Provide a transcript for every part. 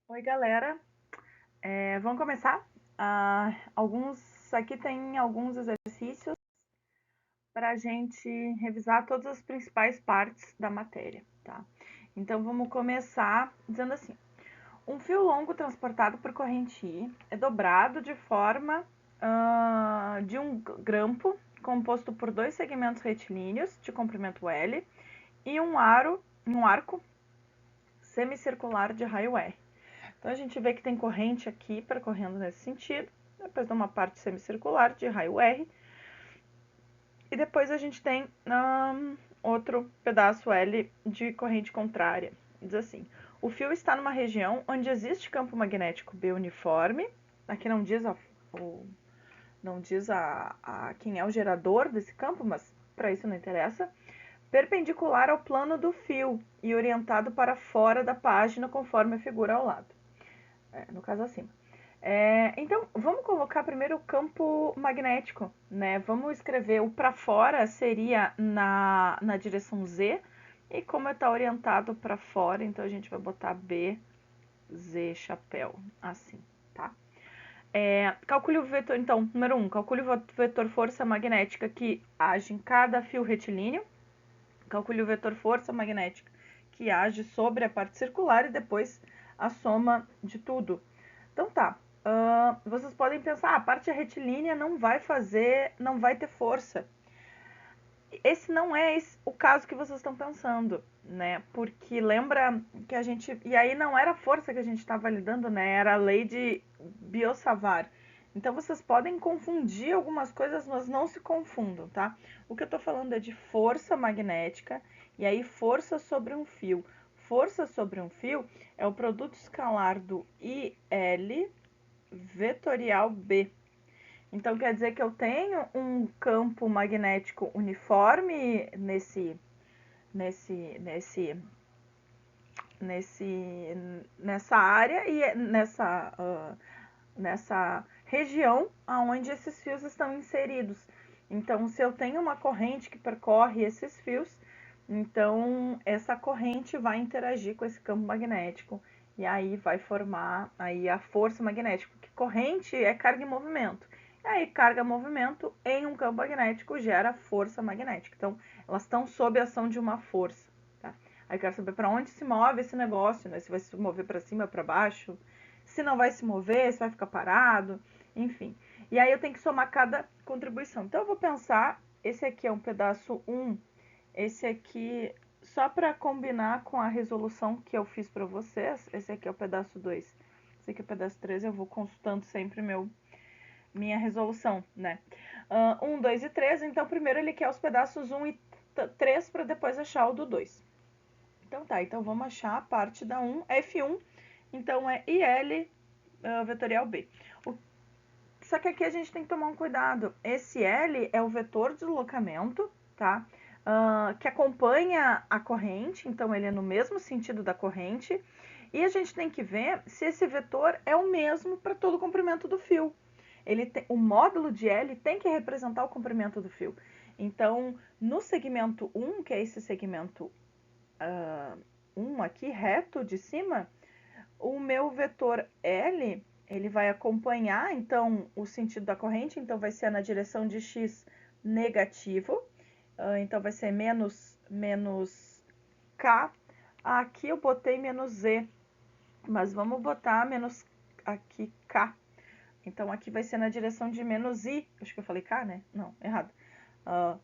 Oi, galera. Vamos começar? Aqui tem alguns exercícios para a gente revisar todas as principais partes da matéria, tá? Então, vamos começar dizendo assim: um fio longo transportado por corrente I é dobrado de forma de um grampo composto por dois segmentos retilíneos de comprimento L e um arco semicircular de raio R. Então a gente vê que tem corrente aqui percorrendo nesse sentido, depois de uma parte semicircular de raio R, e depois a gente tem outro pedaço L de corrente contrária. Diz assim: o fio está numa região onde existe campo magnético B uniforme. Aqui não diz quem é o gerador desse campo, mas para isso não interessa. Perpendicular ao plano do fio e orientado para fora da página, conforme a figura ao lado. No caso acima. Então, vamos colocar primeiro o campo magnético, né? Vamos escrever o para fora seria na direção Z, e como está orientado para fora, então a gente vai botar B, Z, chapéu, assim, tá? Calcule o vetor, então, número 1, calcule o vetor força magnética que age em cada fio retilíneo, calcule o vetor força magnética que age sobre a parte circular e depois a soma de tudo. Então tá, vocês podem pensar, a parte retilínea não vai ter força. Esse não é o caso que vocês estão pensando, né? Porque lembra que a gente... E aí não era força que a gente estava lidando, né? Era a lei de Biot-Savart. Então vocês podem confundir algumas coisas, mas não se confundam, tá? O que eu tô falando é de força magnética e aí força sobre um fio. Força sobre um fio é o produto escalar do IL vetorial B. Então quer dizer que eu tenho um campo magnético uniforme nessa área e nessa região onde esses fios estão inseridos. Então, se eu tenho uma corrente que percorre esses fios, então essa corrente vai interagir com esse campo magnético e aí vai formar aí a força magnética, porque corrente é carga em movimento. E aí carga movimento em um campo magnético gera força magnética. Então, elas estão sob a ação de uma força, tá? Aí eu quero saber para onde se move esse negócio, né? Se vai se mover para cima, para baixo, se não vai se mover, se vai ficar parado, enfim. E aí eu tenho que somar cada contribuição. Então eu vou pensar, esse aqui é um pedaço 1, esse aqui, só para combinar com a resolução que eu fiz para vocês, esse aqui é o pedaço 2, esse aqui é o pedaço 3, eu vou consultando sempre minha resolução, né? 1, 2 e 3, então primeiro ele quer os pedaços 1 e 3 para depois achar o do 2. Então tá, então vamos achar a parte da 1, F1, então é IL vetorial B. Só que aqui a gente tem que tomar um cuidado. Esse L é o vetor de deslocamento, tá? Que acompanha a corrente, então ele é no mesmo sentido da corrente. E a gente tem que ver se esse vetor é o mesmo para todo o comprimento do fio. O módulo de L tem que representar o comprimento do fio. Então, no segmento 1, que é esse segmento 1 aqui, reto de cima, o meu vetor L, ele vai acompanhar, então, o sentido da corrente, então vai ser na direção de x negativo, então vai ser menos k. Aqui eu botei menos z, mas vamos botar menos aqui k. Então aqui vai ser na direção de menos i, acho que eu falei k, né? Não, errado.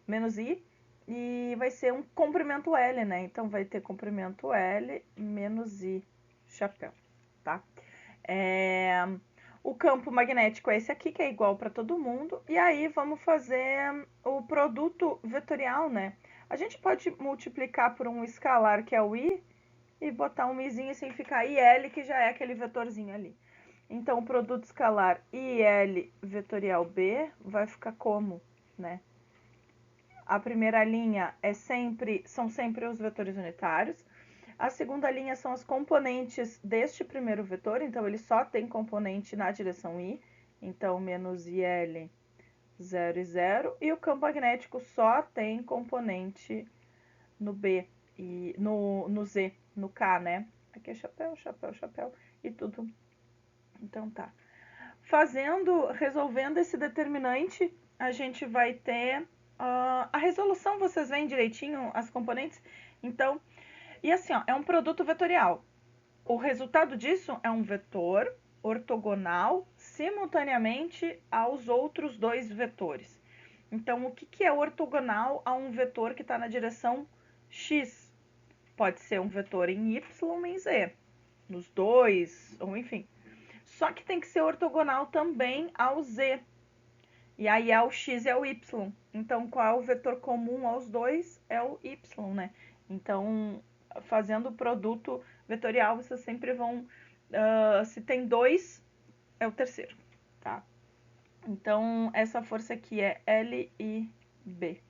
Menos i, e vai ser um comprimento L, né? Então vai ter comprimento L menos i, chapéu, tá? O campo magnético é esse aqui, que é igual para todo mundo. E aí vamos fazer o produto vetorial, né? A gente pode multiplicar por um escalar, que é o i, e botar um izinho sem ficar IL, que já é aquele vetorzinho ali. Então, o produto escalar IL vetorial B vai ficar como, né? A primeira linha são sempre os vetores unitários. A segunda linha são as componentes deste primeiro vetor, então ele só tem componente na direção i, então menos IL 0 e 0, e o campo magnético só tem componente no B, e no Z, no K, né? Aqui é chapéu, chapéu, chapéu e tudo. Então tá. Resolvendo esse determinante, a gente vai ter a resolução, vocês veem direitinho as componentes. Então, e assim, ó, é um produto vetorial. O resultado disso é um vetor ortogonal simultaneamente aos outros dois vetores. Então, o que é ortogonal a um vetor que está na direção x? Pode ser um vetor em y ou em z, nos dois, ou enfim. Só que tem que ser ortogonal também ao z. E aí é o x e é o y. Então, qual é o vetor comum aos dois? É o y, né? Então, fazendo o produto vetorial, vocês sempre vão... se tem dois, é o terceiro, tá? Então, essa força aqui é L e B,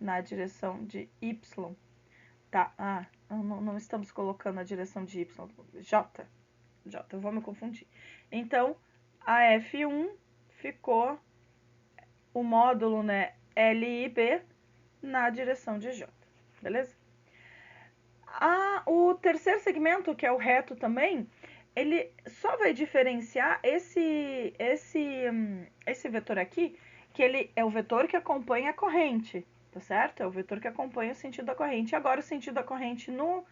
na direção de y, tá? Não estamos colocando a direção de y, J, eu vou me confundir. Então, a F1 ficou o módulo, né, L e B na direção de J, beleza? O terceiro segmento, que é o reto também, ele só vai diferenciar esse vetor aqui, que ele é o vetor que acompanha a corrente, tá certo? É o vetor que acompanha o sentido da corrente. Agora, o sentido da corrente no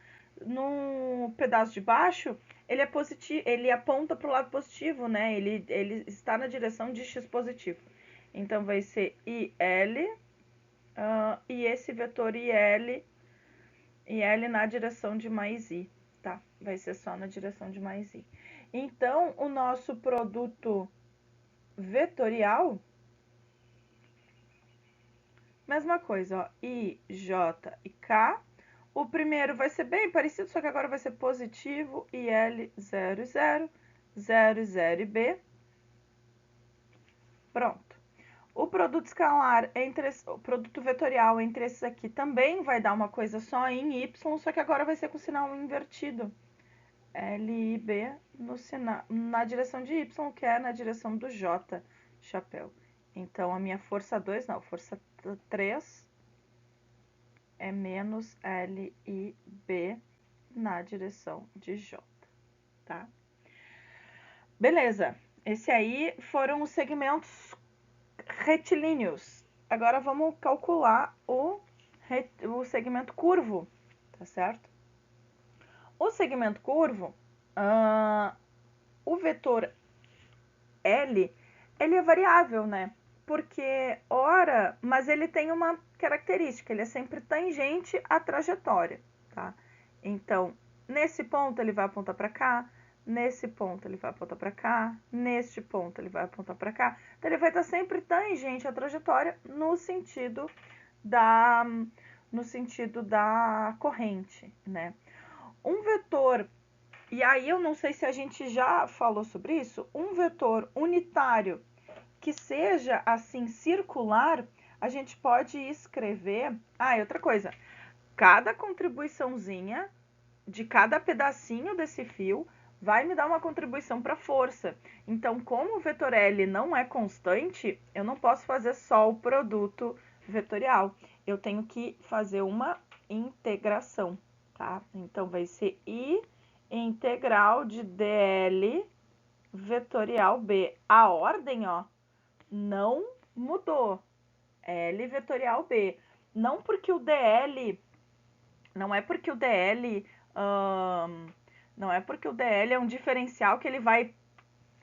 pedaço de baixo, ele é positivo, ele aponta para o lado positivo, né? Ele está na direção de x positivo. Então, vai ser IL, e esse vetor IL na direção de mais I, tá? Vai ser só na direção de mais I. Então, o nosso produto vetorial, mesma coisa, ó, I, J e K. O primeiro vai ser bem parecido, só que agora vai ser positivo, IL 0, 0, 0, 0 e B. Pronto. O produto escalar o produto vetorial entre esses aqui também vai dar uma coisa só em Y, só que agora vai ser com sinal invertido. L e B na direção de Y, que é na direção do J, chapéu. Então, a minha força 2, não, força 3 é menos L e B na direção de J, tá? Beleza, esse aí foram os segmentos retilíneos. Agora vamos calcular o segmento curvo, tá certo? O segmento curvo, o vetor L, ele é variável, né? Porque, mas ele tem uma característica, ele é sempre tangente à trajetória, tá? Então, nesse ponto ele vai apontar para cá, nesse ponto ele vai apontar para cá, neste ponto ele vai apontar para cá. Então, ele vai estar sempre tangente à trajetória no sentido da corrente, né? Um vetor, e aí eu não sei se a gente já falou sobre isso, um vetor unitário que seja assim circular, a gente pode escrever... e outra coisa, cada contribuiçãozinha de cada pedacinho desse fio vai me dar uma contribuição para força. Então, como o vetor L não é constante, eu não posso fazer só o produto vetorial. Eu tenho que fazer uma integração, tá? Então, vai ser I integral de DL vetorial B. A ordem, ó, não mudou. L vetorial B. Não é porque o DL é um diferencial que ele vai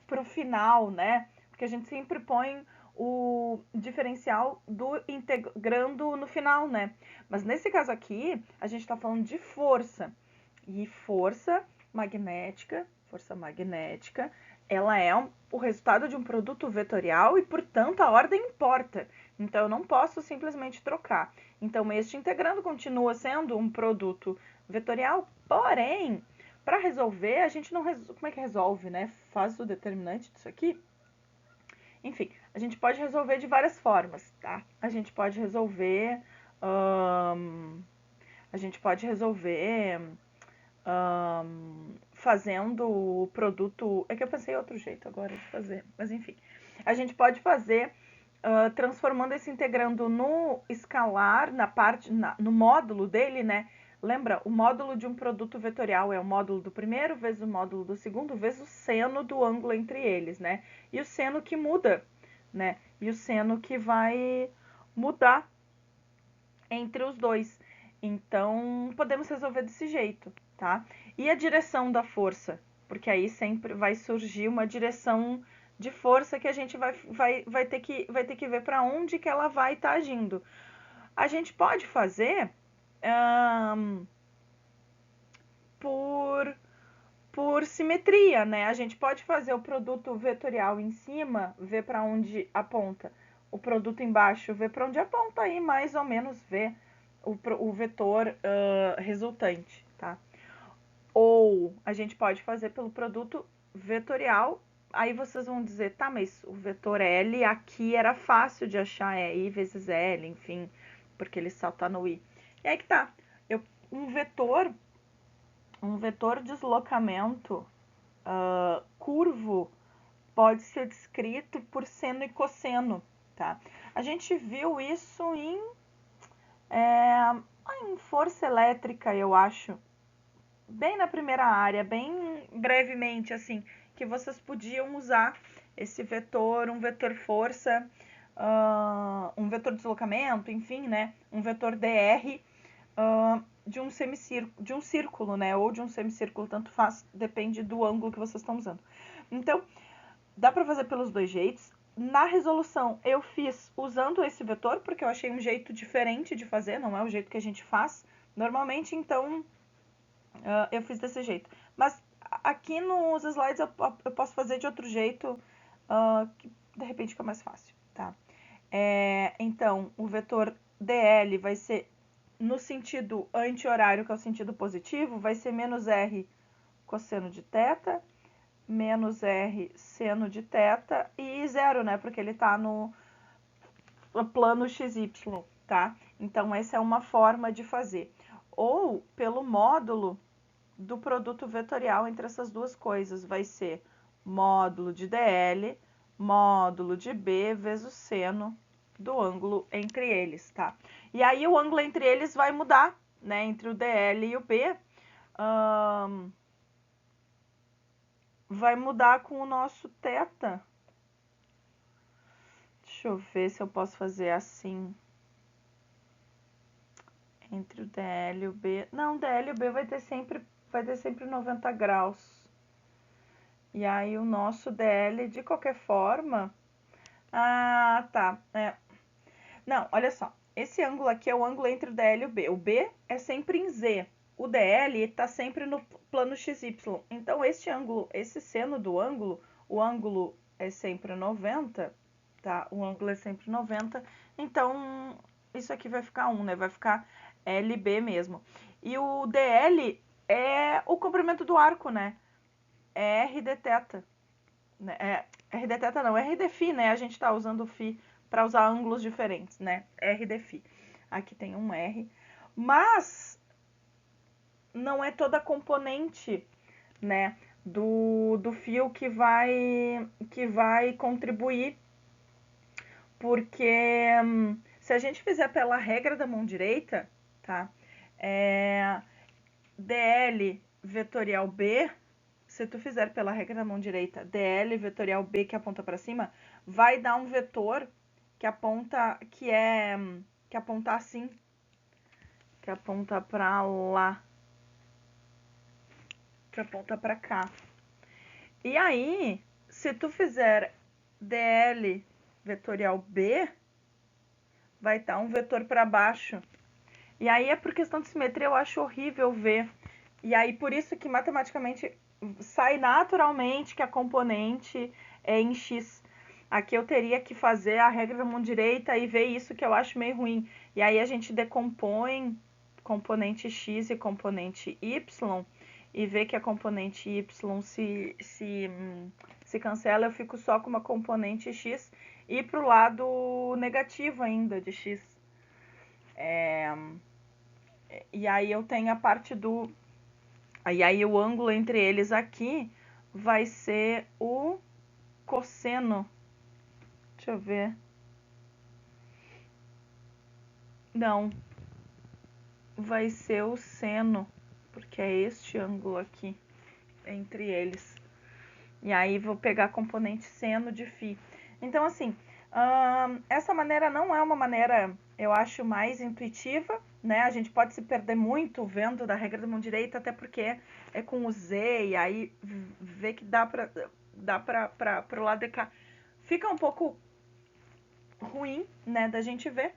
pro final, né? Porque a gente sempre põe o diferencial do integrando no final, né? Mas nesse caso aqui, a gente está falando de força. E força magnética, ela é o resultado de um produto vetorial e, portanto, a ordem importa. Então, eu não posso simplesmente trocar. Então, este integrando continua sendo um produto vetorial, porém, para resolver, a gente não resolve. Como é que resolve, né? Faz o determinante disso aqui. Enfim, a gente pode resolver de várias formas, tá? A gente pode resolver fazendo o produto... É que eu pensei outro jeito agora de fazer, mas enfim. A gente pode fazer transformando esse integrando no escalar, no módulo dele, né? Lembra, o módulo de um produto vetorial é o módulo do primeiro vezes o módulo do segundo vezes o seno do ângulo entre eles, né? E o seno que muda, né? E o seno que vai mudar entre os dois. Então, podemos resolver desse jeito, tá? E a direção da força? Porque aí sempre vai surgir uma direção de força que a gente vai ter que ver para onde que ela vai estar agindo. A gente pode fazer por, por simetria, né? A gente pode fazer o produto vetorial em cima, ver para onde aponta. O produto embaixo, ver para onde aponta e mais ou menos ver o vetor resultante, tá? Ou a gente pode fazer pelo produto vetorial. Aí vocês vão dizer, tá, mas o vetor L aqui era fácil de achar, é I vezes L, enfim, porque ele só tá no I. E aí que tá, um vetor deslocamento curvo pode ser descrito por seno e cosseno, tá? A gente viu isso em força elétrica, eu acho, bem na primeira área, bem brevemente, assim, que vocês podiam usar esse vetor, um vetor força, um vetor deslocamento, enfim, né? Um vetor dr de um semicírculo, de um círculo, né? Ou de um semicírculo, tanto faz, depende do ângulo que vocês estão usando. Então, dá para fazer pelos dois jeitos. Na resolução, eu fiz usando esse vetor, porque eu achei um jeito diferente de fazer, não é o jeito que a gente faz normalmente, então eu fiz desse jeito. Mas aqui nos slides eu posso fazer de outro jeito, que de repente fica mais fácil, tá? Então, o vetor dl vai ser no sentido anti-horário, que é o sentido positivo, vai ser menos r cosseno de θ, menos r seno de θ e zero, né? Porque ele tá no plano xy, tá? Então, essa é uma forma de fazer. Ou pelo módulo do produto vetorial entre essas duas coisas. Vai ser módulo de dl, módulo de b vezes o seno do ângulo entre eles, tá? E aí o ângulo entre eles vai mudar, né? Entre o dl e o b. Vai mudar com o nosso θ. Deixa eu ver se eu posso fazer assim. Entre o dl e o b. Não, dl e o b vai ter sempre 90 graus. E aí o nosso dl, de qualquer forma... Ah, tá. Não, olha só. Esse ângulo aqui é o ângulo entre o dl e o b. O b é sempre em z. O dl está sempre no plano xy. Então, este ângulo, esse seno do ângulo, o ângulo é sempre 90, tá? O ângulo é sempre 90. Então, isso aqui vai ficar 1, né? Vai ficar LB mesmo. E o dl é o comprimento do arco, né? É r d θ. R d θ não, R d φ, né? A gente está usando o φ para usar ângulos diferentes, né? R d φ. Aqui tem um R. Mas não é toda a componente, né, do fio que vai contribuir, porque se a gente fizer pela regra da mão direita, tá? DL vetorial B, se tu fizer pela regra da mão direita, DL vetorial B que aponta para cima, vai dar um vetor que aponta assim, que aponta para lá, que aponta para cá. E aí, se tu fizer DL vetorial B, vai estar um vetor para baixo. E aí é por questão de simetria, eu acho horrível ver. E aí por isso que matematicamente sai naturalmente que a componente é em x. Aqui eu teria que fazer a regra da mão direita e ver isso que eu acho meio ruim. E aí a gente decompõe componente x e componente y e vê que a componente y se cancela, eu fico só com uma componente x e pro lado negativo ainda de x. E aí eu tenho a parte do... E aí o ângulo entre eles aqui vai ser o cosseno. Deixa eu ver. Não. vai ser o seno, porque é este ângulo aqui entre eles. E aí vou pegar componente seno de φ. Então, assim, essa maneira não é uma maneira, eu acho, mais intuitiva, né? A gente pode se perder muito vendo da regra da mão direita, até porque é com o Z, e aí vê que dá para o lado de cá. Fica um pouco ruim, né, da gente ver.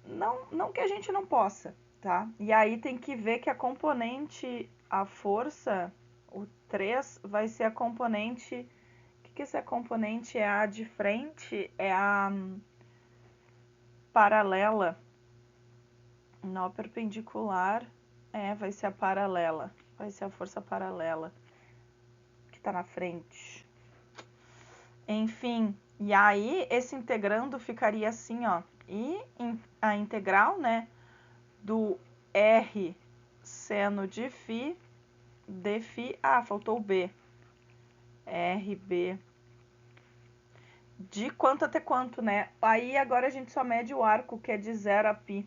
Não que a gente não possa, tá? E aí tem que ver que a componente, a força, o 3, vai ser a componente... O que essa componente é? A de frente é a paralela. Não perpendicular, vai ser a paralela. Vai ser a força paralela que tá na frente. Enfim, e aí esse integrando ficaria assim, ó. E a integral, né, do R seno de φ, de φ, faltou o B. RB de quanto até quanto, né? Aí agora a gente só mede o arco, que é de 0 a π.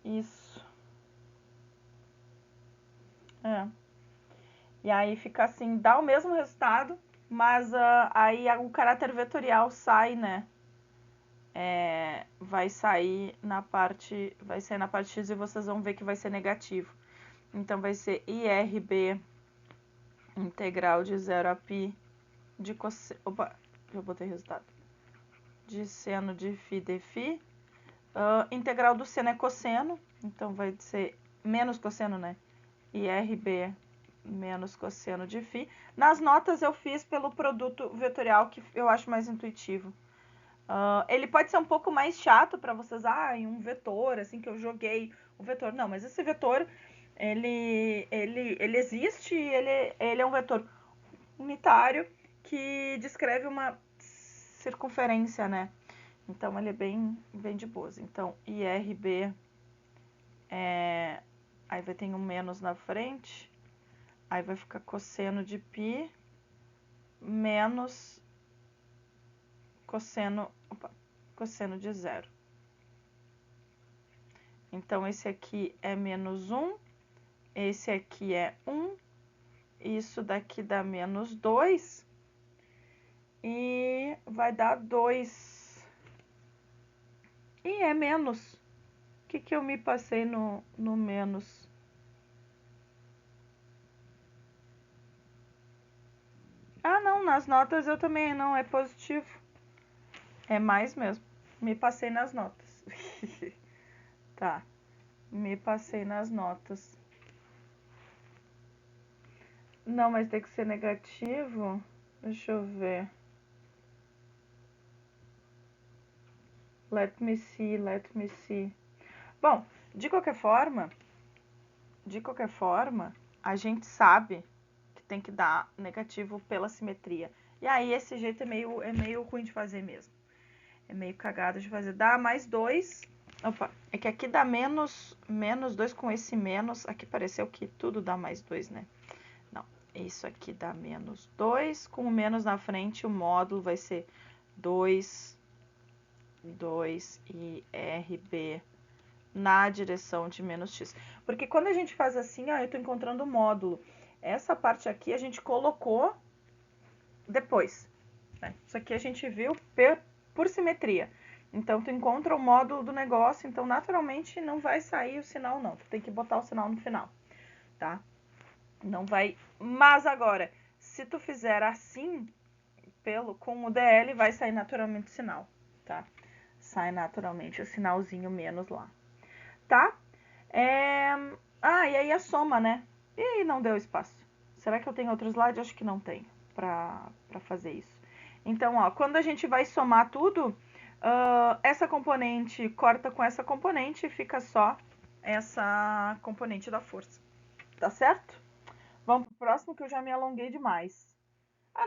Isso. E aí fica assim, dá o mesmo resultado, mas aí o caráter vetorial sai, né? Vai sair na parte X e vocês vão ver que vai ser negativo. Então vai ser IRB integral de 0 a π de cosseno. Opa, já botei resultado. De seno de φ de φ. Integral do seno é cosseno, então vai ser menos cosseno, né? IRB menos cosseno de φ. Nas notas eu fiz pelo produto vetorial, que eu acho mais intuitivo. Ele pode ser um pouco mais chato para vocês, em um vetor, assim, que eu joguei o vetor. Não, mas esse vetor, ele existe, ele é um vetor unitário que descreve uma circunferência, né? Então, ele é bem de boas. Então, IRB, aí vai ter um menos na frente, aí vai ficar cosseno de π menos cosseno de 0. Então, esse aqui é menos 1, esse aqui é 1, isso daqui dá menos 2, e vai dar 2. E é menos. O que eu me passei no menos? Não, nas notas eu também não, é positivo. É mais mesmo. Me passei nas notas. Tá. Me passei nas notas. Não, mas tem que ser negativo? Deixa eu ver. Let me see. Bom, de qualquer forma, a gente sabe que tem que dar negativo pela simetria. E aí esse jeito é meio ruim de fazer mesmo. É meio cagado de fazer. Dá mais 2. Opa, é que aqui dá menos 2 com esse menos. Aqui pareceu que tudo dá mais 2, né? Não, isso aqui dá menos 2. Com o menos na frente, o módulo vai ser 2 e RB na direção de menos x. Porque quando a gente faz assim, eu estou encontrando o módulo. Essa parte aqui a gente colocou depois. Né? Isso aqui a gente viu por simetria. Então, tu encontra o módulo do negócio, então naturalmente não vai sair o sinal, não. Tu tem que botar o sinal no final, tá? Não vai... Mas agora, se tu fizer assim, com o DL, vai sair naturalmente o sinal, tá? Sai naturalmente o sinalzinho menos lá, tá? E aí a soma, né? E aí não deu espaço. Será que eu tenho outro slide? Acho que não tenho pra fazer isso. Então, quando a gente vai somar tudo, essa componente corta com essa componente e fica só essa componente da força. Tá certo? Vamos pro próximo, que eu já me alonguei demais.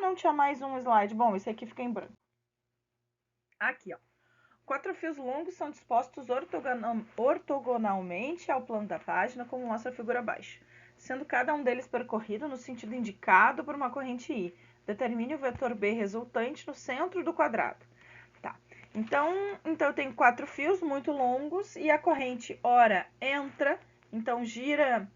Não tinha mais um slide. Bom, esse aqui fica em branco. Aqui, ó. 4 fios longos são dispostos ortogonalmente ao plano da página, como mostra a figura abaixo, sendo cada um deles percorrido no sentido indicado por uma corrente I. Determine o vetor B resultante no centro do quadrado. Tá. Então eu tenho 4 fios muito longos e a corrente, ora, entra, então gira,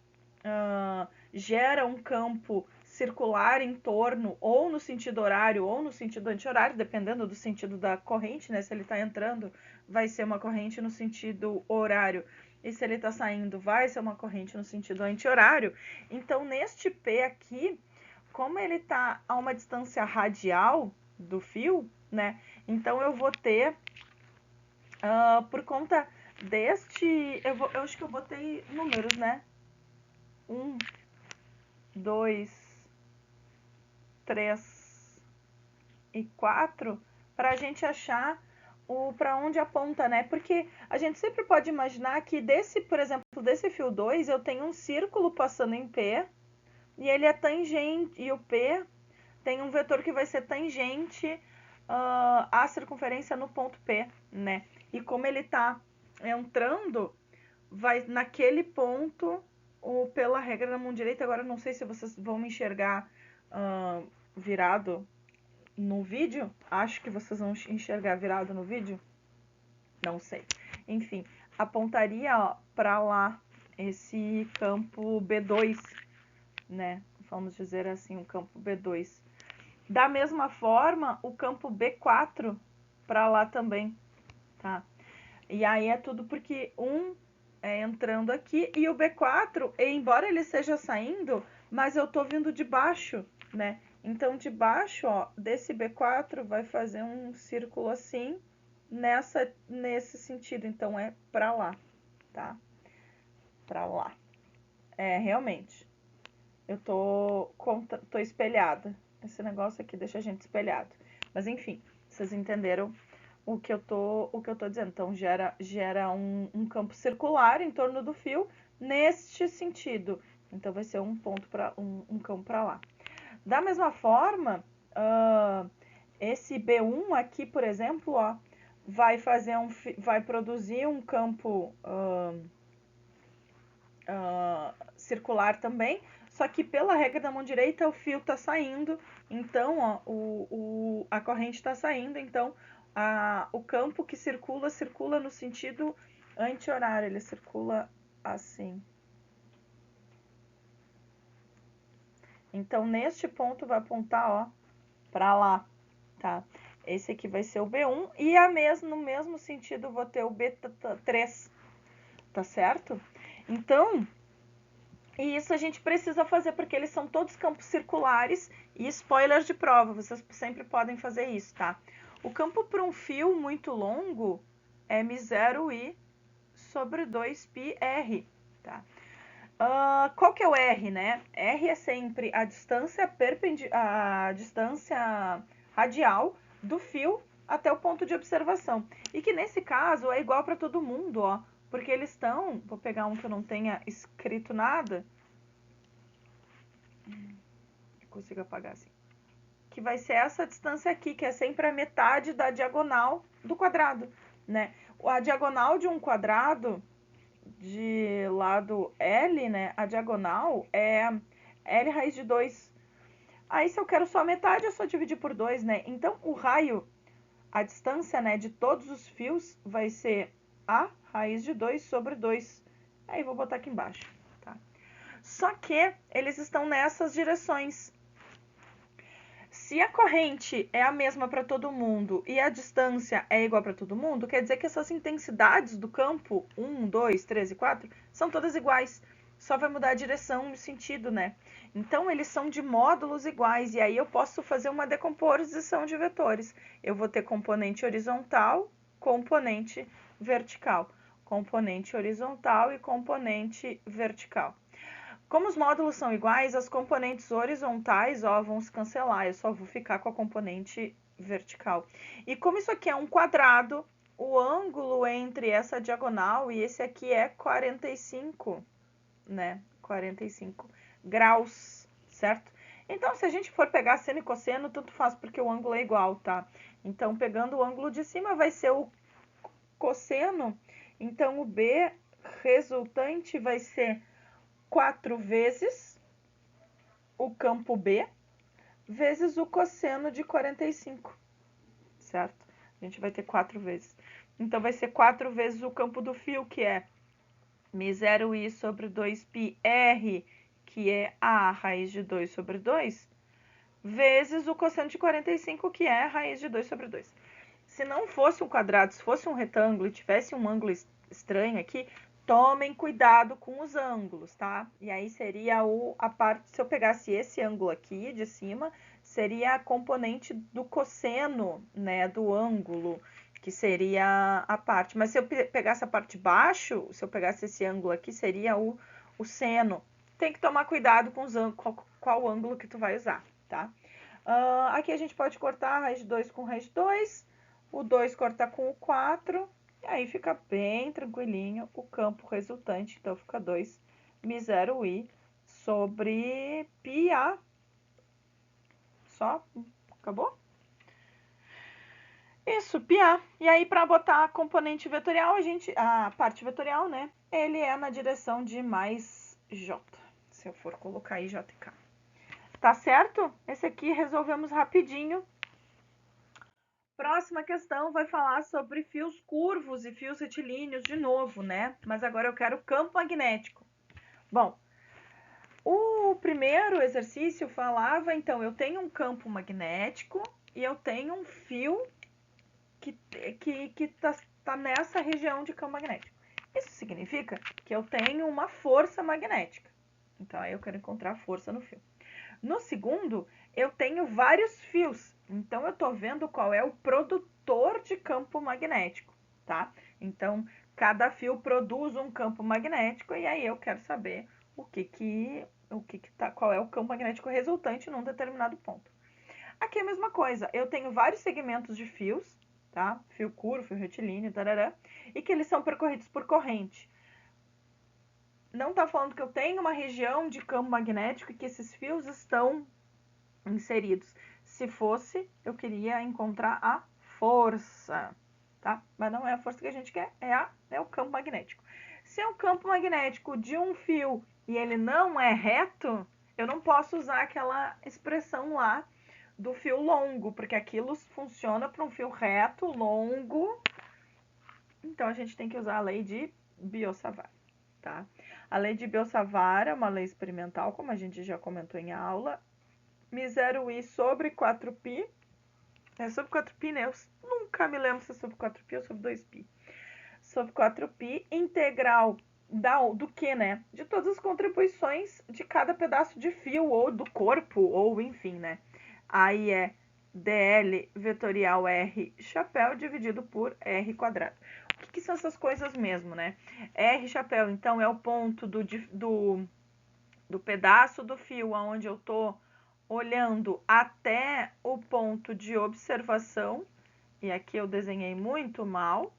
gera um campo circular em torno, ou no sentido horário ou no sentido anti-horário, dependendo do sentido da corrente, né? Se ele está entrando, vai ser uma corrente no sentido horário, e se ele está saindo, vai ser uma corrente no sentido anti-horário. Então, neste P aqui, como ele está a uma distância radial do fio, né? Então, eu vou ter, por conta deste, eu acho que eu botei números, né? 1, 2, 3 e 4, para a gente achar para onde aponta, né? Porque a gente sempre pode imaginar que desse, por exemplo, desse fio 2, eu tenho um círculo passando em P, e ele é tangente, e o P tem um vetor que vai ser tangente à circunferência no ponto P, né? E como ele está entrando, vai naquele ponto, ou pela regra da mão direita, agora não sei se vocês vão me enxergar virado no vídeo, acho que vocês vão enxergar virado no vídeo, não sei. Enfim, apontaria para lá esse campo B2, né? Vamos dizer assim, o campo B2. Da mesma forma, o campo B4 para lá também, tá? E aí é tudo porque um é entrando aqui e o B4, embora ele esteja saindo, mas eu tô vindo de baixo, né? Então, de baixo, ó, desse B4 vai fazer um círculo assim, nesse sentido. Então, é pra lá, tá? Pra lá. É, realmente. Eu tô espelhada. Esse negócio aqui deixa a gente espelhado. Mas, enfim, vocês entenderam o que eu tô dizendo. Então, gera um campo circular em torno do fio neste sentido. Então, vai ser um ponto para um campo para lá. Da mesma forma, esse B1 aqui, por exemplo, ó, vai produzir um campo circular também, só que pela regra da mão direita o fio está saindo, então ó, a corrente está saindo, então o campo que circula no sentido anti-horário, ele circula assim. Então, neste ponto vai apontar, ó, para lá, tá? Esse aqui vai ser o B1 e no mesmo sentido vou ter o B3, tá certo? Então, e isso a gente precisa fazer porque eles são todos campos circulares e spoiler de prova, vocês sempre podem fazer isso, tá? O campo para um fio muito longo é M0I sobre 2πr, tá? Qual que é o R, né? R é sempre a distância radial do fio até o ponto de observação. E que nesse caso é igual para todo mundo, ó. Porque eles estão... Vou pegar um que eu não tenha escrito nada. Eu consigo apagar assim. Que vai ser essa distância aqui, que é sempre a metade da diagonal do quadrado, né? A diagonal de um quadrado de lado L, né, a diagonal é L raiz de 2. Aí, se eu quero só a metade, eu só dividir por 2, né? Então, o raio, a distância, né, de todos os fios vai ser A raiz de 2 sobre 2. Aí, vou botar aqui embaixo, tá? Só que eles estão nessas direções. Se a corrente é a mesma para todo mundo e a distância é igual para todo mundo, quer dizer que essas intensidades do campo, 1, 2, 3 e 4, são todas iguais. Só vai mudar a direção e o sentido, né? Então, eles são de módulos iguais, e aí eu posso fazer uma decomposição de vetores. Eu vou ter componente horizontal, componente vertical. Componente horizontal e componente vertical. Como os módulos são iguais, as componentes horizontais vão se cancelar, eu só vou ficar com a componente vertical. E como isso aqui é um quadrado, o ângulo entre essa diagonal e esse aqui é 45, né? 45 graus, certo? Então, se a gente for pegar seno e cosseno, tanto faz, porque o ângulo é igual, tá? Então, pegando o ângulo de cima, vai ser o cosseno. Então, o B resultante vai ser 4 vezes o campo B vezes o cosseno de 45, certo? A gente vai ter 4 vezes. Então, vai ser 4 vezes o campo do fio, que é μ0i sobre 2πr, que é a raiz de 2 sobre 2, vezes o cosseno de 45, que é a raiz de 2 sobre 2. Se não fosse um quadrado, se fosse um retângulo e tivesse um ângulo estranho aqui, tomem cuidado com os ângulos, tá? E aí seria a parte, se eu pegasse esse ângulo aqui de cima, seria a componente do cosseno, né, do ângulo, que seria a parte. Mas se eu pegasse a parte de baixo, se eu pegasse esse ângulo aqui, seria o seno. Tem que tomar cuidado com os qual ângulo que tu vai usar, tá? Aqui a gente pode cortar a raiz de 2 com raiz de 2, o 2 corta com o 4, e aí fica bem tranquilinho o campo resultante. Então, fica 2 μ0i sobre πa. Só, acabou? Isso, πa. E aí, para botar a componente vetorial, a parte vetorial, né? Ele é na direção de mais j. Se eu for colocar aí jk. Tá certo? Esse aqui resolvemos rapidinho. Próxima questão vai falar sobre fios curvos e fios retilíneos de novo, né? Mas agora eu quero campo magnético. Bom, o primeiro exercício falava, então, eu tenho um campo magnético e eu tenho um fio que tá nessa região de campo magnético. Isso significa que eu tenho uma força magnética. Então, aí eu quero encontrar a força no fio. No segundo, eu tenho vários fios. Então, eu estou vendo qual é o produtor de campo magnético, tá? Então, cada fio produz um campo magnético e aí eu quero saber qual é o campo magnético resultante num determinado ponto. Aqui é a mesma coisa. Eu tenho vários segmentos de fios, tá? Fio curvo, fio retilíneo, tarará, e que eles são percorridos por corrente. Não está falando que eu tenho uma região de campo magnético e que esses fios estão inseridos. Se fosse, eu queria encontrar a força, tá? Mas não é a força que a gente quer, é o campo magnético. Se é um campo magnético de um fio e ele não é reto, eu não posso usar aquela expressão lá do fio longo, porque aquilo funciona para um fio reto, longo. Então, a gente tem que usar a lei de Biot-Savart, tá? A lei de Biot-Savart é uma lei experimental, como a gente já comentou em aula. μ0i sobre 4π. É sobre 4π, né? Eu nunca me lembro se é sobre 4π ou sobre 2π. Sobre 4π, integral do que, né? De todas as contribuições de cada pedaço de fio, ou do corpo, ou enfim, né? Aí é dl vetorial r chapéu dividido por r quadrado. O que são essas coisas mesmo, né? R chapéu, então, é o ponto do pedaço do fio onde eu estou olhando até o ponto de observação, e aqui eu desenhei muito mal.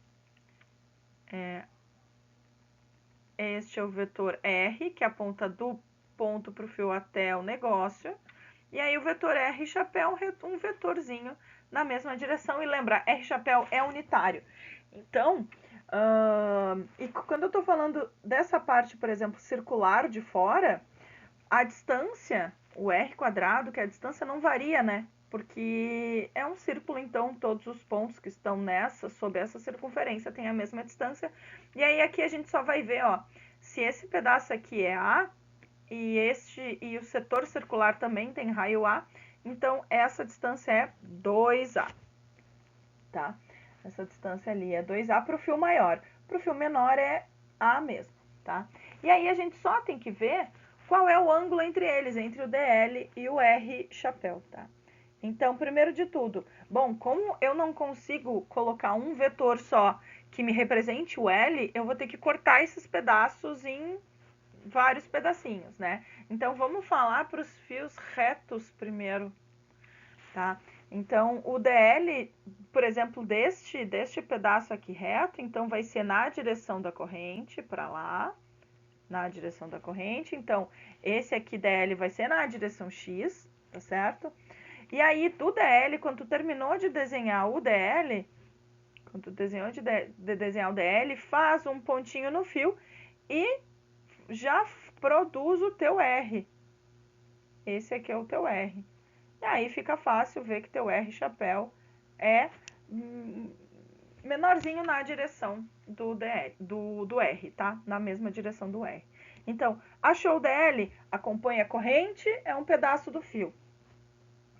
Este é o vetor R, que aponta do ponto para o fio até o negócio. E aí o vetor R chapéu, um vetorzinho na mesma direção. E lembra, R chapéu é unitário. Então, e quando eu estou falando dessa parte, por exemplo, circular de fora, a distância, o r quadrado, que é a distância, não varia, né? Porque é um círculo, então todos os pontos que estão sob essa circunferência têm a mesma distância. E aí aqui a gente só vai ver, ó, se esse pedaço aqui é A e o setor circular também tem raio A, então essa distância é 2A, tá? Essa distância ali é 2A para o fio maior. Para o fio menor é A mesmo, tá? E aí a gente só tem que ver qual é o ângulo entre eles, entre o DL e o R chapéu, tá? Então, primeiro de tudo, bom, como eu não consigo colocar um vetor só que me represente o L, eu vou ter que cortar esses pedaços em vários pedacinhos, né? Então, vamos falar para os fios retos primeiro, tá? Então, o DL, por exemplo, deste pedaço aqui reto, então vai ser na direção da corrente, para lá, na direção da corrente. Então, esse aqui DL vai ser na direção X, tá certo? E aí, do DL, quando tu terminou de desenhar o DL, quando tu desenhou de desenhar o DL, faz um pontinho no fio e já produz o teu R. Esse aqui é o teu R. E aí fica fácil ver que teu R chapéu é menorzinho na direção do R, tá? Na mesma direção do R. Então, achou o DL? Acompanha a corrente, é um pedaço do fio.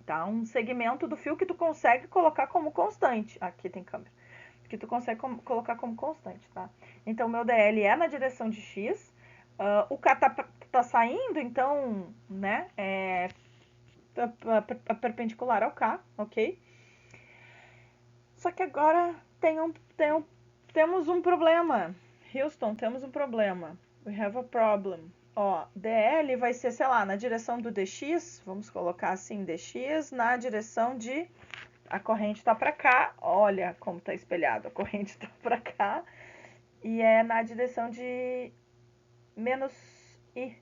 Tá? Um segmento do fio que tu consegue colocar como constante. Aqui tem câmera. Que tu consegue colocar como constante, tá? Então, meu DL é na direção de X. O K tá saindo, então, né? É perpendicular ao K, ok? Só que agora temos um problema. Houston, temos um problema. We have a problem. Ó, DL vai ser, sei lá, na direção do DX, vamos colocar assim, DX, na direção de... A corrente tá pra cá, olha como tá espelhado, a corrente tá pra cá, e é na direção de menos I,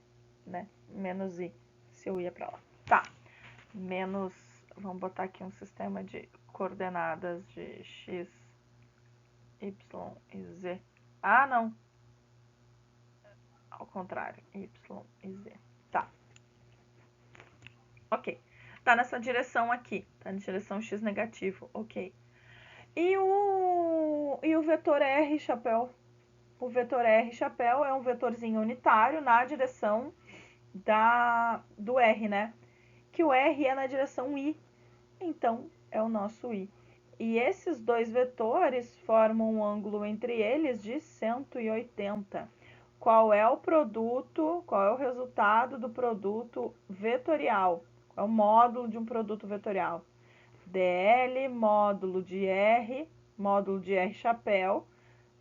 né? Menos I, se eu ia pra lá. Tá, menos... Vamos botar aqui um sistema de coordenadas de X, Y e Z. Ah, não. Ao contrário, Y e Z. Tá. Ok. Tá nessa direção aqui. Tá na direção X negativo. Ok. E o vetor R chapéu? O vetor R chapéu é um vetorzinho unitário na direção do R, né? Que o R é na direção I. Então, é o nosso I. E esses dois vetores formam um ângulo entre eles de 180. Qual é o produto, qual é o resultado do produto vetorial? Qual é o módulo de um produto vetorial? DL, módulo de R chapéu,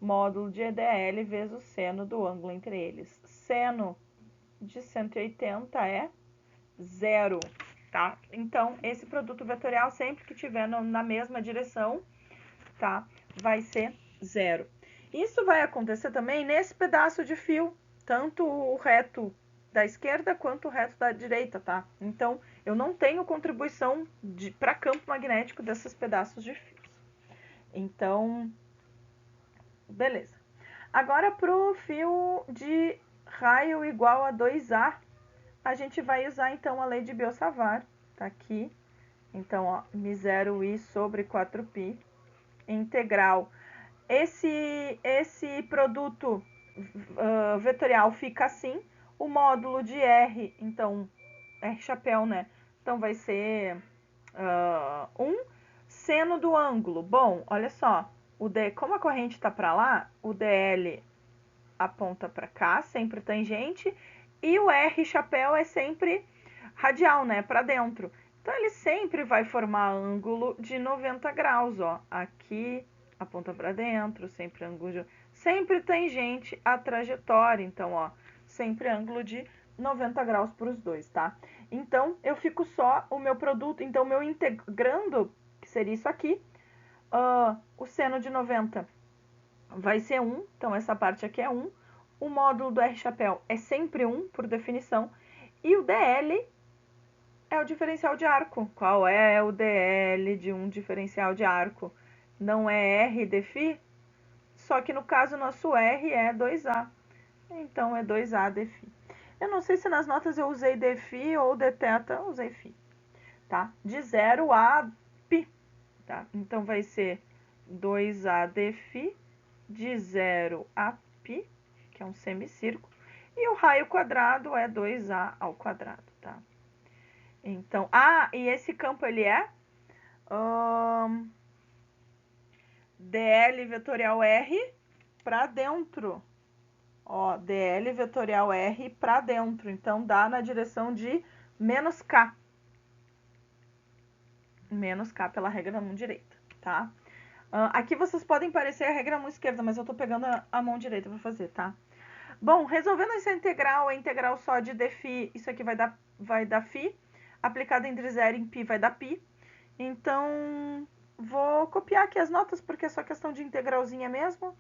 módulo de EDL vezes o seno do ângulo entre eles. Seno de 180 é 0. Tá? Então, esse produto vetorial, sempre que tiver na mesma direção, tá? Vai ser 0. Isso vai acontecer também nesse pedaço de fio, tanto o reto da esquerda quanto o reto da direita, tá? Então, eu não tenho contribuição para campo magnético desses pedaços de fios. Então, beleza. Agora, para o fio de raio igual a 2A, a gente vai usar, então, a lei de Biot-Savart, tá aqui. Então, ó, μ0i sobre 4π, integral. Esse produto vetorial fica assim. O módulo de R, então, R chapéu, né? Então, vai ser 1 seno do ângulo. Bom, olha só. Como a corrente está para lá, o DL aponta para cá, sempre tangente, e o R chapéu é sempre radial, né, para dentro. Então, ele sempre vai formar ângulo de 90 graus, ó. Aqui, aponta para dentro, sempre ângulo sempre tangente à trajetória. Então, ó, sempre ângulo de 90 graus para os dois, tá? Então, eu fico só o meu produto, então, meu integrando, que seria isso aqui, o seno de 90 vai ser 1, então essa parte aqui é 1. O módulo do R chapéu é sempre 1, por definição. E o DL é o diferencial de arco. Qual é o DL de um diferencial de arco? Não é R de φ? Só que no caso nosso R é 2A. Então é 2A de φ. Eu não sei se nas notas eu usei de φ ou de θ, usei φ. Tá? De 0 a π. Tá? Então vai ser 2A de φ de 0 a π, que é um semicírculo, e o raio quadrado é 2A ao quadrado, tá? Então, e esse campo ele é DL vetorial R para dentro. Ó, DL vetorial R para dentro, então dá na direção de menos K. Menos K pela regra da mão direita, tá? Aqui vocês podem parecer a regra da mão esquerda, mas eu tô pegando a mão direita para fazer, tá? Bom, resolvendo essa integral, a integral só de dφ, isso aqui vai dar φ, aplicado entre 0 e π vai dar π. Então, vou copiar aqui as notas, porque é só questão de integralzinha mesmo.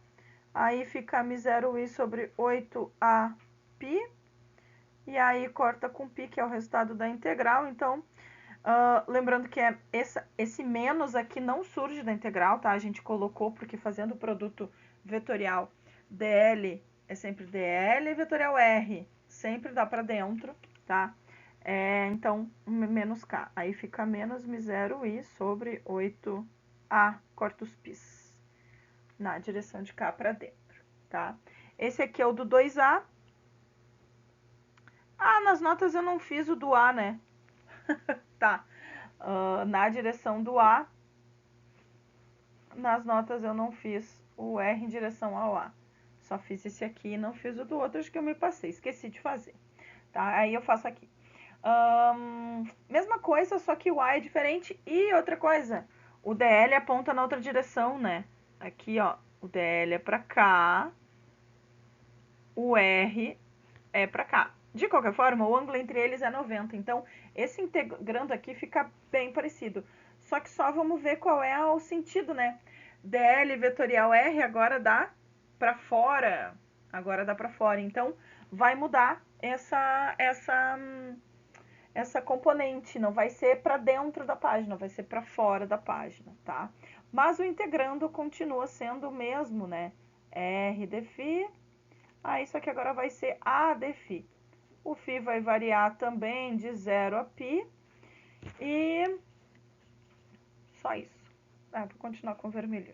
Aí fica μ0i sobre 8aπ, e aí corta com π, que é o resultado da integral. Então, lembrando que esse menos aqui não surge da integral, tá? A gente colocou porque fazendo o produto vetorial dl é sempre dl, vetorial r sempre dá para dentro, tá? Então, menos K. Aí fica menos μ0i sobre 8A corta os πs na direção de cá para dentro, tá? Esse aqui é o do 2A. Ah, nas notas eu não fiz o do A, né? Tá. Na direção do A, nas notas eu não fiz o R em direção ao A. Só fiz esse aqui e não fiz o do outro, acho que eu me passei, esqueci de fazer. Tá? Aí eu faço aqui. Mesma coisa, só que o A é diferente. E outra coisa, o DL aponta na outra direção, né? Aqui, ó, o DL é pra cá, o R é pra cá. De qualquer forma, o ângulo entre eles é 90, então esse integrando aqui fica bem parecido. Só que só vamos ver qual é o sentido, né? DL vetorial R agora dá pra fora, então vai mudar essa componente, não vai ser para dentro da página, vai ser para fora da página, tá? Mas o integrando continua sendo o mesmo, né? R de φ, isso aqui agora vai ser A de φ. O φ vai variar também de 0 a π e só isso. Vou continuar com vermelho,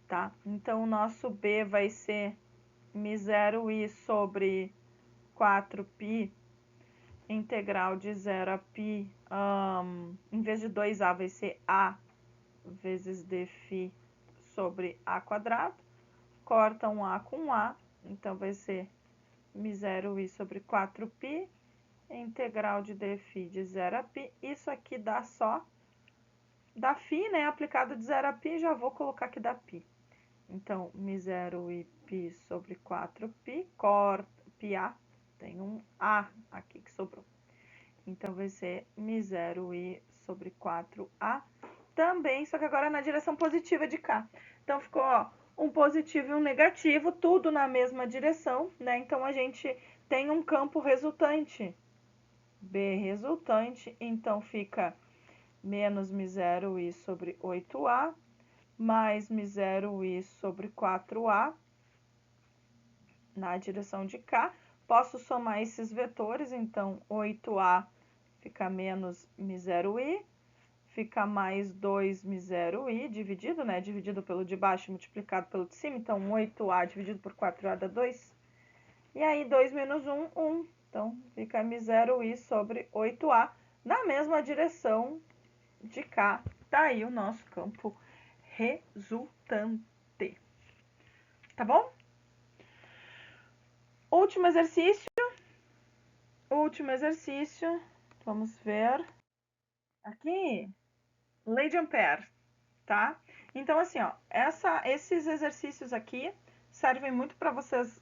tá? Então, o nosso B vai ser μ0i sobre 4π integral de 0 a π, em vez de 2A vai ser A vezes dφ sobre A quadrado, corta um A com um A, então vai ser μ0i sobre 4π, integral de dφ de 0 a π, isso aqui dá só, dá φ, né, aplicado de 0 a π, já vou colocar que dá π. Então, μ0i π sobre 4π, corta, πA, tem um A aqui que sobrou. Então, vai ser μ0i sobre 4A também, só que agora na direção positiva de cá. Então, ficou, ó, um positivo e um negativo, tudo na mesma direção, né? Então, a gente tem um campo resultante. B resultante, então fica menos μ0i sobre 8A, mais μ0i sobre 4A, na direção de cá. Posso somar esses vetores, então 8A fica menos μ0i, fica mais 2 μ0i, dividido, né? Dividido pelo de baixo, multiplicado pelo de cima, então 8A dividido por 4A dá 2. E aí 2 menos 1, 1. Então fica μ0i sobre 8A, na mesma direção de cá. Tá aí o nosso campo resultante. Tá bom? Último exercício. Vamos ver. Aqui, Lei de Ampère, tá? Então, assim, ó, esses exercícios aqui servem muito para vocês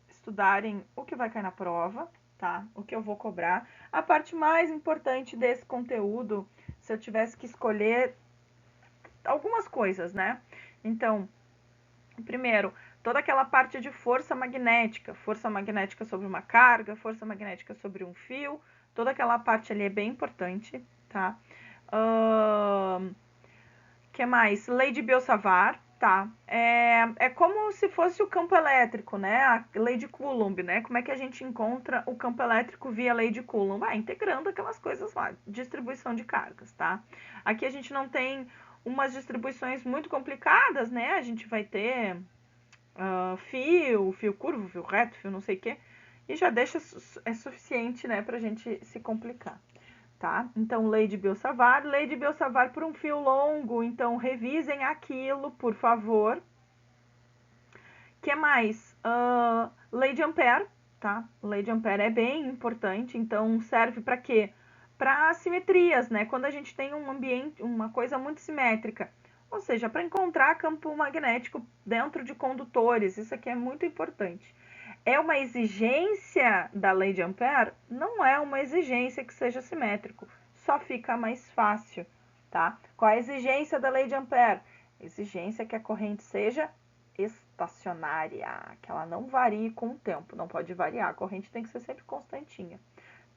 estudarem o que vai cair na prova, tá? O que eu vou cobrar. A parte mais importante desse conteúdo, se eu tivesse que escolher algumas coisas, né? Então, primeiro, toda aquela parte de força magnética sobre uma carga, força magnética sobre um fio, toda aquela parte ali é bem importante, tá? Que mais? Lei de Biot-Savart, tá? É como se fosse o campo elétrico, né? A lei de Coulomb, né? Como é que a gente encontra o campo elétrico via lei de Coulomb? Integrando aquelas coisas lá, distribuição de cargas, tá? Aqui a gente não tem umas distribuições muito complicadas, né? A gente vai ter fio curvo, fio reto, fio não sei o quê, e já deixa, é suficiente, né, pra gente se complicar, tá? Então, lei de Biot-Savart por um fio longo, então revisem aquilo, por favor. Que mais? Lei de Ampère, tá? Lei de Ampère é bem importante, então serve para quê? Para simetrias, né? Quando a gente tem um ambiente, uma coisa muito simétrica, ou seja, para encontrar campo magnético dentro de condutores, isso aqui é muito importante. É uma exigência da lei de Ampère? Não é uma exigência que seja simétrico, só fica mais fácil, tá? Qual a exigência da lei de Ampère? Exigência que a corrente seja estacionária, que ela não varie com o tempo, não pode variar, a corrente tem que ser sempre constantinha,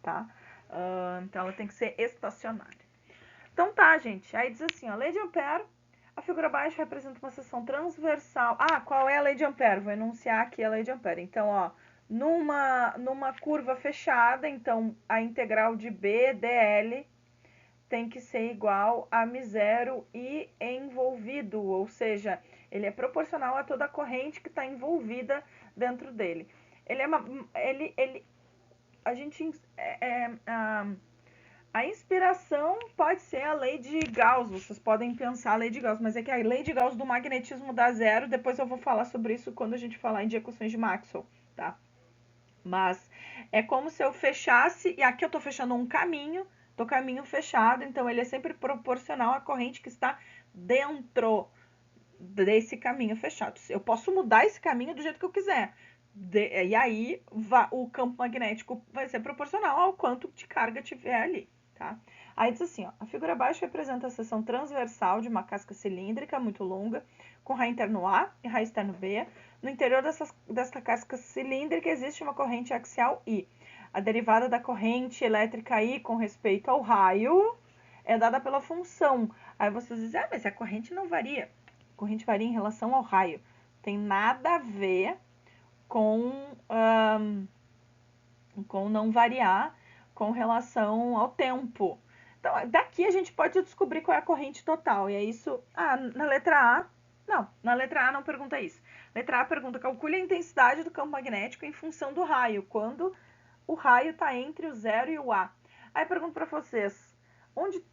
tá? Então ela tem que ser estacionária. Então tá, gente, aí diz assim, ó, lei de Ampère, a figura abaixo representa uma seção transversal. Qual é a lei de Ampère? Vou enunciar aqui a lei de Ampère. Então, ó, Numa curva fechada, então a integral de B dl tem que ser igual a μ0 i envolvido, ou seja, ele é proporcional a toda a corrente que está envolvida dentro dele. A inspiração pode ser a lei de Gauss, vocês podem pensar a lei de Gauss, mas é que a lei de Gauss do magnetismo dá zero, depois eu vou falar sobre isso quando a gente falar em equações de Maxwell, tá? Mas é como se eu fechasse, e aqui eu estou fechando um caminho, do caminho fechado, então ele é sempre proporcional à corrente que está dentro desse caminho fechado. Eu posso mudar esse caminho do jeito que eu quiser. E aí o campo magnético vai ser proporcional ao quanto de carga tiver ali, tá? Aí diz assim, ó, a figura abaixo representa a seção transversal de uma casca cilíndrica muito longa, com raio interno A e raio externo B. No interior desta casca cilíndrica existe uma corrente axial I. A derivada da corrente elétrica I com respeito ao raio é dada pela função. Aí vocês dizem, mas a corrente não varia. A corrente varia em relação ao raio. Tem nada a ver com não variar com relação ao tempo. Então, daqui a gente pode descobrir qual é a corrente total. E é isso. Na letra A. Não, na letra A não pergunta isso. Letra A pergunta: calcule a intensidade do campo magnético em função do raio, quando o raio está entre o 0 e o A. Aí pergunto para vocês: onde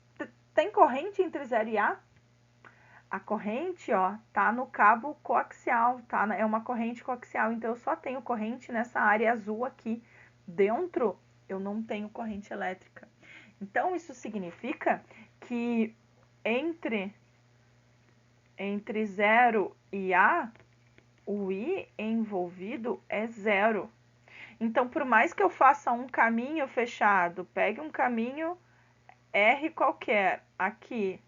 tem corrente entre 0 e A? A corrente, ó, tá no cabo coaxial, tá? É uma corrente coaxial, então eu só tenho corrente nessa área azul aqui. Dentro, eu não tenho corrente elétrica. Então, isso significa que entre 0 e A, o I envolvido é zero. Então, por mais que eu faça um caminho fechado, pegue um caminho R qualquer aqui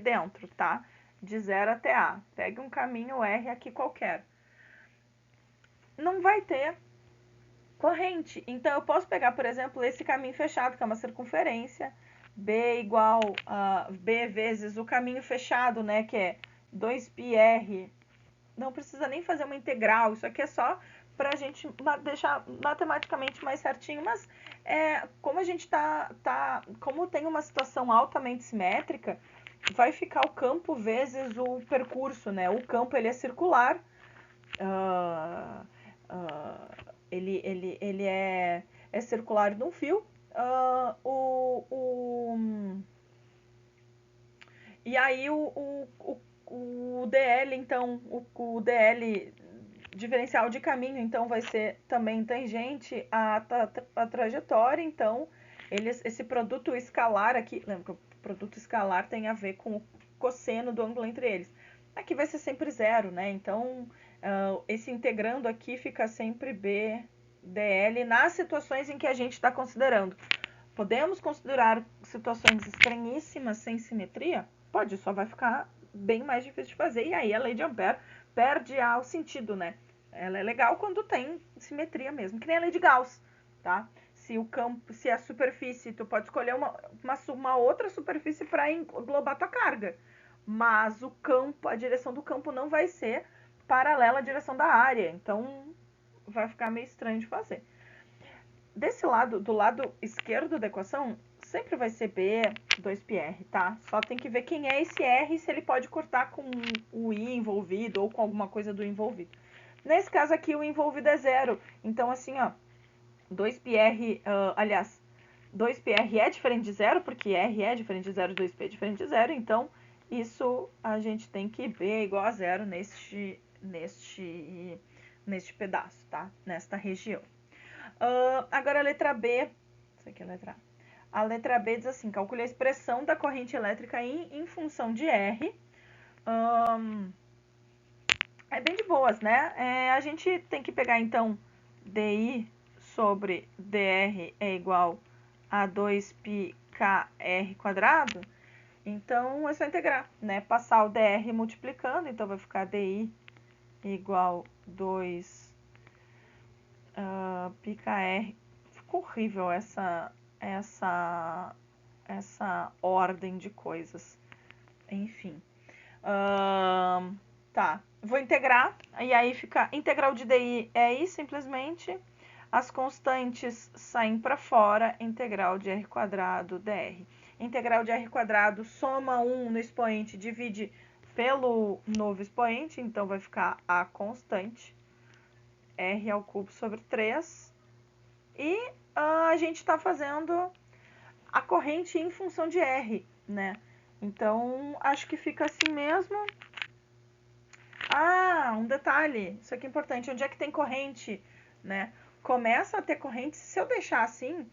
dentro, tá? De 0 até A. Pegue um caminho R aqui qualquer. Não vai ter corrente. Então, eu posso pegar, por exemplo, esse caminho fechado, que é uma circunferência, B igual a B vezes o caminho fechado, né, que é 2πr. Não precisa nem fazer uma integral, isso aqui é só para a gente deixar matematicamente mais certinho, mas como a gente como tem uma situação altamente simétrica, vai ficar o campo vezes o percurso, né? O campo ele é circular, ele é circular num fio. E aí o DL, então, o DL diferencial de caminho, então, vai ser também tangente à trajetória. Então, esse produto escalar aqui, lembra que o produto escalar tem a ver com o cosseno do ângulo entre eles. Aqui vai ser sempre zero, né? Então, esse integrando aqui fica sempre BDL nas situações em que a gente está considerando. Podemos considerar situações estranhíssimas sem simetria? Pode, só vai ficar bem mais difícil de fazer. E aí a lei de Ampère perde o sentido, né? Ela é legal quando tem simetria mesmo, que nem a lei de Gauss, tá? Se a superfície, tu pode escolher uma outra superfície para englobar tua carga, mas o campo, a direção do campo não vai ser paralela à direção da área, então vai ficar meio estranho de fazer. Desse lado, do lado esquerdo da equação, sempre vai ser B, 2πr, tá? Só tem que ver quem é esse R e se ele pode cortar com o I envolvido ou com alguma coisa do envolvido. Nesse caso aqui, o envolvido é zero. Então, assim, ó, 2πr, aliás, 2πr é diferente de zero, porque R é diferente de zero, 2p é diferente de zero. Então, isso a gente tem que B é igual a zero neste pedaço, tá? Nesta região. Agora a letra B, isso aqui é a letra A. A letra B diz assim: calcule a expressão da corrente elétrica em função de R. É bem de boas, né? A gente tem que pegar então DI sobre DR é igual a 2πkr quadrado. Então é só integrar, né? Passar o DR multiplicando, então vai ficar DI igual 2 πkr. Ficou horrível essa ordem de coisas. Enfim. Tá. vou integrar, e aí fica integral de DI é I simplesmente, as constantes saem para fora, integral de R quadrado dr. Integral de R quadrado soma 1 no expoente, divide pelo novo expoente, então vai ficar a constante, R ao cubo sobre 3. E a gente está fazendo a corrente em função de R, né? Então, acho que fica assim mesmo. Ah, um detalhe, isso aqui é importante. Onde é que tem corrente, né? Começa a ter corrente, se eu deixar assim,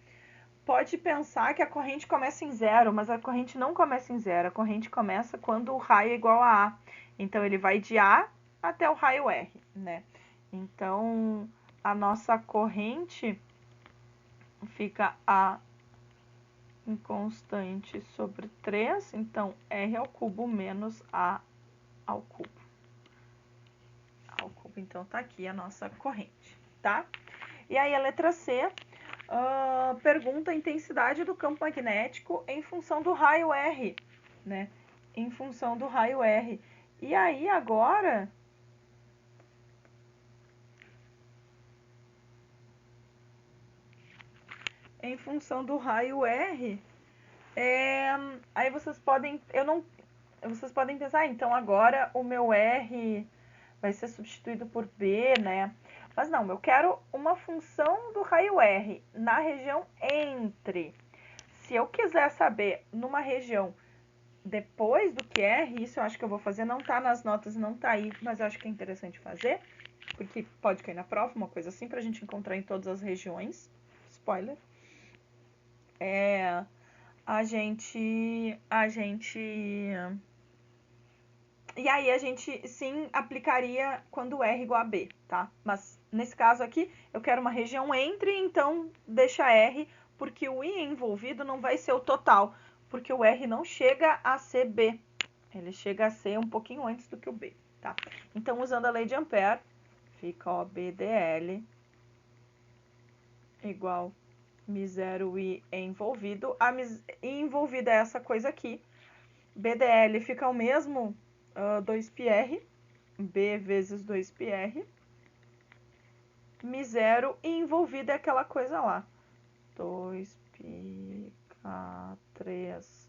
pode pensar que a corrente começa em zero, mas a corrente não começa em zero. A corrente começa quando o raio é igual a A. Então, ele vai de A até o raio R, né? Então, a nossa corrente fica A em constante sobre 3, então R ao cubo menos A ao cubo. Então, tá aqui a nossa corrente, tá? E aí, a letra C pergunta a intensidade do campo magnético em função do raio R, né? Em função do raio R. E aí, agora, em função do raio R, aí vocês podem, vocês podem pensar, então agora o meu R vai ser substituído por B, né? Mas não, eu quero uma função do raio R na região entre. Se eu quiser saber numa região depois do que R, isso eu acho que eu vou fazer, não tá nas notas, não tá aí, mas eu acho que é interessante fazer, porque pode cair na prova, uma coisa assim, pra gente encontrar em todas as regiões. Spoiler. A gente e aí a gente sim aplicaria quando R igual a B, tá? Mas nesse caso aqui, eu quero uma região entre, então deixa R, porque o I envolvido não vai ser o total, porque o R não chega a ser B. Ele chega a ser um pouquinho antes do que o B, tá? Então, usando a lei de Ampère, fica, ó, BDL igual μ0I envolvido. A I envolvida é essa coisa aqui. BDL fica o mesmo 2πr, B vezes 2πr, μ0 e envolvida é aquela coisa lá, 2πk3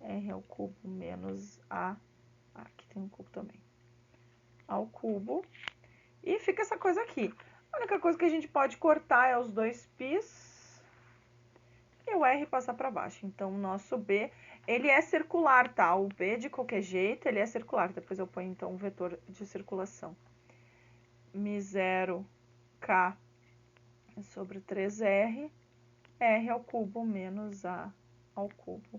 R ao cubo menos A, aqui tem um cubo também, ao cubo, e fica essa coisa aqui. A única coisa que a gente pode cortar é os 2πs e o R passar para baixo. Então, o nosso B, ele é circular, tá? O B, de qualquer jeito, ele é circular. Depois eu ponho, então, um vetor de circulação. μ0k sobre 3R, R ao cubo menos A ao cubo.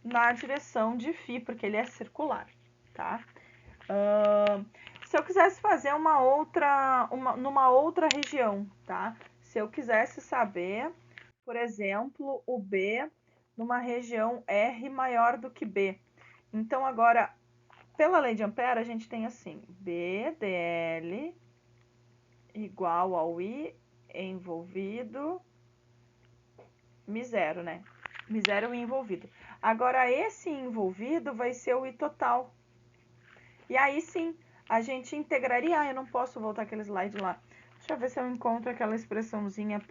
Na direção de φ, porque ele é circular, tá? Se eu quisesse fazer numa outra região, tá? Se eu quisesse saber, por exemplo, o B numa região R maior do que B. Então, agora, pela lei de Ampère, a gente tem assim, BDL igual ao I envolvido, μ0, né? μ0 é o I envolvido. Agora, esse envolvido vai ser o I total. E aí, sim, a gente integraria... eu não posso voltar aquele slide lá. Deixa eu ver se eu encontro aquela expressãozinha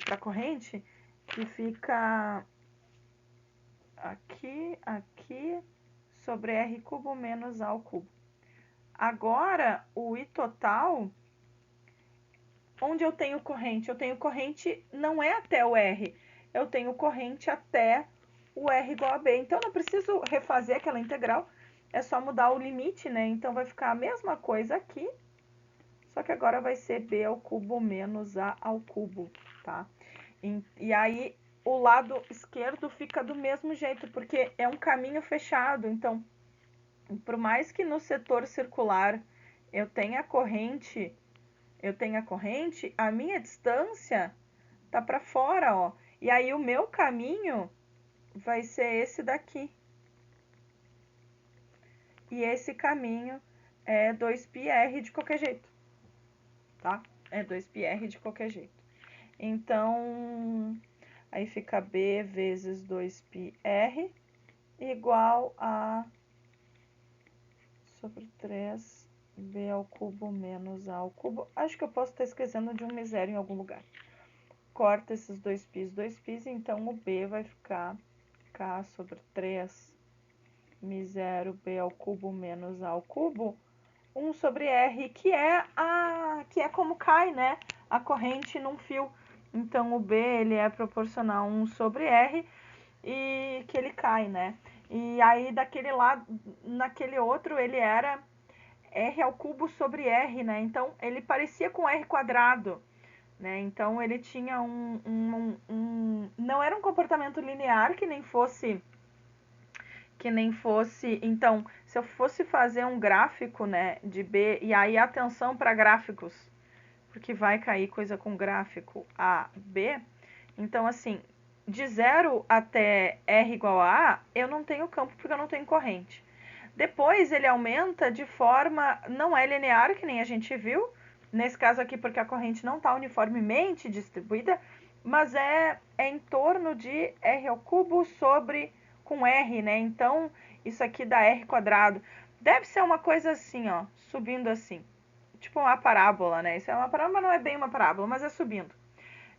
para corrente, que fica aqui, sobre R cubo menos A ao cubo. Agora, o I total, onde eu tenho corrente? Eu tenho corrente, não é até o R, eu tenho corrente até o R igual a B. Então, eu não preciso refazer aquela integral, é só mudar o limite, né? Então, vai ficar a mesma coisa aqui, só que agora vai ser B ao cubo menos A ao cubo, tá? E aí, o lado esquerdo fica do mesmo jeito, porque é um caminho fechado. Então, por mais que no setor circular eu tenha corrente, a minha distância tá para fora, ó. E aí, o meu caminho vai ser esse daqui. E esse caminho é 2πr de qualquer jeito, tá? É 2πr de qualquer jeito. Então, aí fica B vezes 2πr igual a sobre 3 B ao cubo menos A ao cubo. Acho que eu posso estar esquecendo de um misério em algum lugar. Corta esses 2π, então o B vai ficar K sobre 3 mi0 B ao cubo menos A ao cubo, 1 sobre R, que é como cai, né? A corrente num fio. Então o B ele é proporcional a 1 sobre R e que ele cai, né? E aí daquele lado, naquele outro ele era R ao cubo sobre R, né? Então ele parecia com R quadrado, né? Então ele tinha não era um comportamento linear que nem fosse. Então, se eu fosse fazer um gráfico, né, de B, e aí atenção para gráficos, porque vai cair coisa com gráfico A, B. Então, assim, de 0 até R igual a A, eu não tenho campo porque eu não tenho corrente. Depois ele aumenta de forma, não é linear, que nem a gente viu, nesse caso aqui porque a corrente não está uniformemente distribuída, mas é em torno de R ao cubo sobre com R, né? Então, isso aqui dá R quadrado. Deve ser uma coisa assim, ó, subindo assim. Tipo uma parábola, né? Isso é uma parábola, mas não é bem uma parábola, mas é subindo.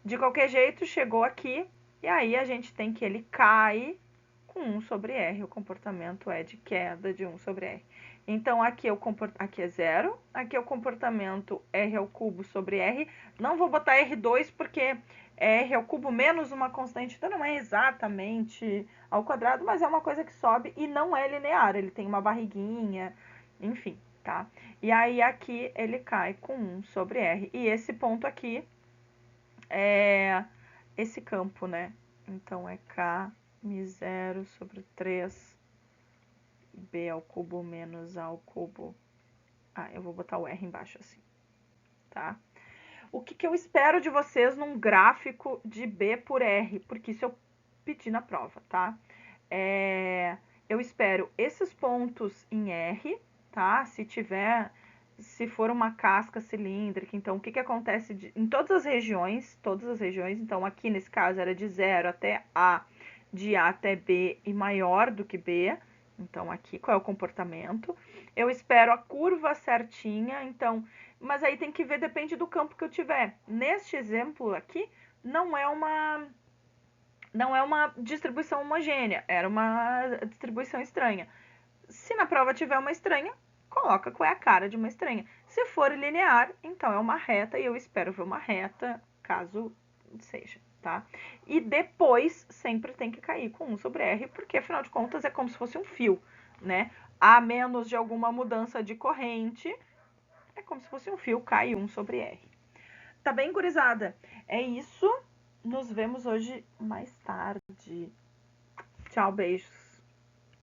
De qualquer jeito, chegou aqui, e aí a gente tem que ele cai com 1 sobre R. O comportamento é de queda de 1 sobre R. Então, aqui é 0, aqui é o comportamento R ao cubo sobre R. Não vou botar R2 porque é R ao cubo menos uma constante, então não é exatamente ao quadrado, mas é uma coisa que sobe e não é linear. Ele tem uma barriguinha, enfim, tá? E aí aqui ele cai com 1 sobre R. E esse ponto aqui é esse campo, né? Então é K mi0 sobre 3 B ao cubo menos A ao cubo. Ah, eu vou botar o R embaixo assim, tá? O que eu espero de vocês num gráfico de B por R? Porque isso eu pedi na prova, tá? Eu espero esses pontos em R, tá? Se for uma casca cilíndrica, então o que acontece em todas as regiões, então aqui nesse caso era de 0 até A, de A até B e maior do que B, então aqui qual é o comportamento. Eu espero a curva certinha, então, mas aí tem que ver, depende do campo que eu tiver. Neste exemplo aqui, não é uma distribuição homogênea, era uma distribuição estranha. Se na prova tiver uma estranha, coloca qual é a cara de uma estranha. Se for linear, então é uma reta e eu espero ver uma reta, caso seja, tá? E depois sempre tem que cair com 1 sobre R, porque afinal de contas é como se fosse um fio, né? A menos de alguma mudança de corrente, é como se fosse um fio, cai 1 sobre R. Tá bem, gurizada? É isso. Nos vemos hoje mais tarde. Tchau, beijos.